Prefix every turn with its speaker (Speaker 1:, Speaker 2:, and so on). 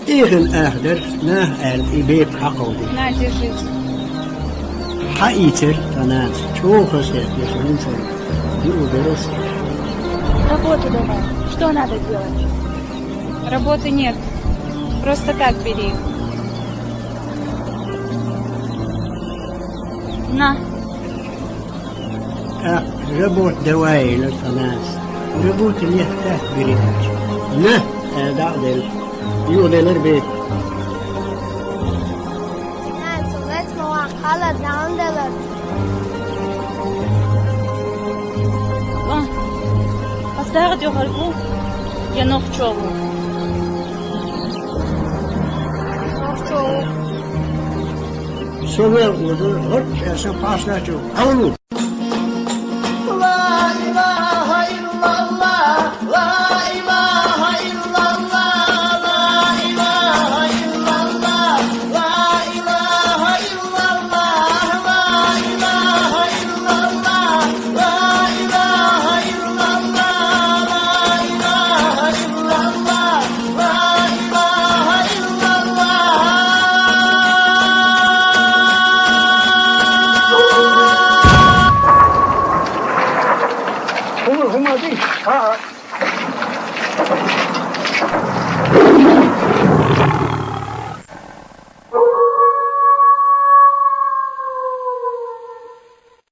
Speaker 1: Tegen achter na el ibeb hakodi.
Speaker 2: На, держите.
Speaker 1: Хаитер танат чохосет ясунцем. Юберос.
Speaker 3: Работу давай. Что надо делать?
Speaker 2: Работы нет. Просто так бери. На.
Speaker 1: Работ давай латанас. Работ اللي يحتاج بريتش. نه دعدل يودل بيت.
Speaker 4: Let's go على down the left.
Speaker 3: Поставить його рву. Я ногчову.
Speaker 1: Sover uzun hort esa pasnaçu. Avlu. Huma di.